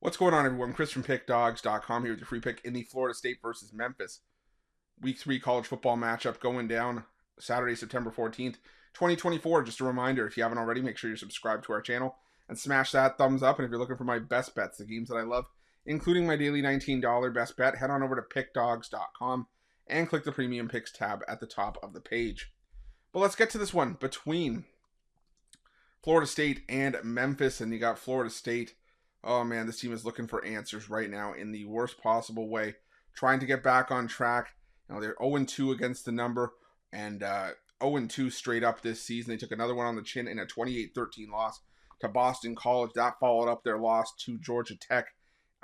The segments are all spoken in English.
What's going on, everyone? Chris from Pickdawgz.com here with your free pick in the Florida State versus Memphis Week 3 college football matchup going down Saturday, September 14th, 2024. Just a reminder, if you haven't already, make sure you're subscribed to our channel and smash that thumbs up. And if you're looking for my best bets, the games that I love, including my daily $19 best bet, head on over to pickdawgz.com and click the Premium Picks tab at the top of the page. But let's get to this one between Florida State and Memphis. And you got Florida State. Oh man, this team is looking for answers right now in the worst possible way, trying to get back on track. They're 0-2 against the number and 0-2 straight up this season. They took another one on the chin in a 28-13 loss to Boston College. That followed up their loss to Georgia Tech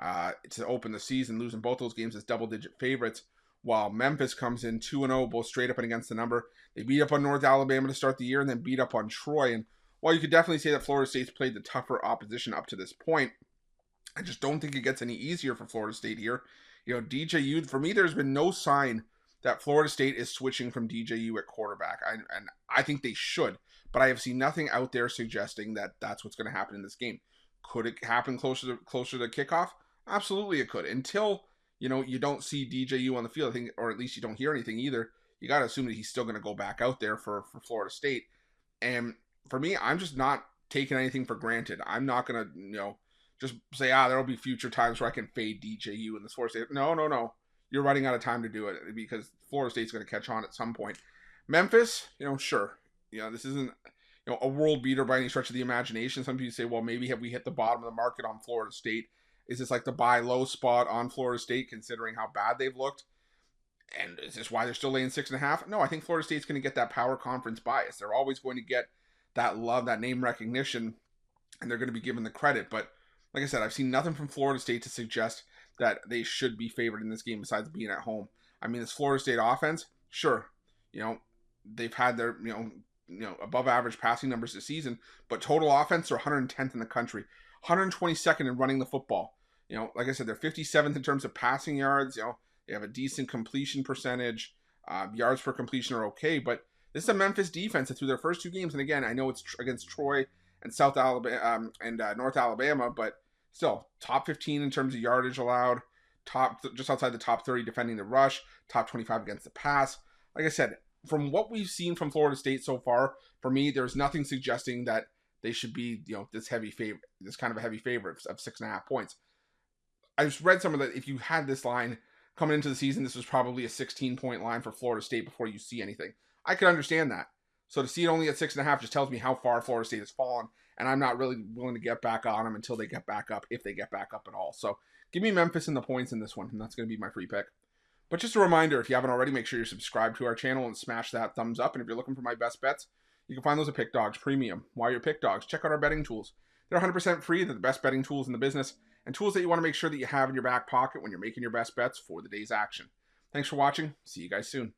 to open the season, losing both those games as double-digit favorites, while Memphis comes in 2-0, both straight up and against the number. They beat up on North Alabama to start the year and then beat up on Troy. And while you could definitely say that Florida State's played the tougher opposition up to this point, I just don't think it gets any easier for Florida State here. DJU, for me, there's been no sign that Florida State is switching from DJU at quarterback. And I think they should, but I have seen nothing out there suggesting that that's what's going to happen in this game. Could it happen closer to kickoff? Absolutely it could. Until, you don't see DJU on the field, I think, or at least you don't hear anything either, you got to assume that he's still going to go back out there for Florida State. And for me, I'm just not taking anything for granted. I'm not going to, just say, there'll be future times where I can fade DJU in this Florida State. No. You're running out of time to do it because Florida State's going to catch on at some point. Memphis, sure. This isn't, a world beater by any stretch of the imagination. Some people say, well, maybe have we hit the bottom of the market on Florida State? Is this like the buy low spot on Florida State considering how bad they've looked? And is this why they're still laying 6.5? No, I think Florida State's going to get that power conference bias. They're always going to get that love, that name recognition, and they're going to be given the credit. But like I said, I've seen nothing from Florida State to suggest that they should be favored in this game besides being at home. I mean, this Florida State offense, sure, they've had their, above average passing numbers this season, but total offense, they're 110th in the country, 122nd in running the football. Like I said, they're 57th in terms of passing yards. They have a decent completion percentage. Yards per completion are okay, but this is a Memphis defense that through their first two games, and again, I know it's against Troy and South Alabama and North Alabama, but still top 15 in terms of yardage allowed, just outside the top 30 defending the rush, top 25 against the pass. Like I said, from what we've seen from Florida State so far, for me, there's nothing suggesting that they should be, this kind of a heavy favorite of 6.5 points. I just read some of that. If you had this line coming into the season, this was probably a 16-point line for Florida State before you see anything. I could understand that. So to see it only at 6.5 just tells me how far Florida State has fallen, and I'm not really willing to get back on them until they get back up, if they get back up at all. So give me Memphis and the points in this one, and that's going to be my free pick. But just a reminder, if you haven't already, make sure you're subscribed to our channel and smash that thumbs up. And if you're looking for my best bets, you can find those at Pick Dawgz Premium. While you're Pick Dawgz, check out our betting tools. They're 100% free. They're the best betting tools in the business, and tools that you want to make sure that you have in your back pocket when you're making your best bets for the day's action. Thanks for watching. See you guys soon.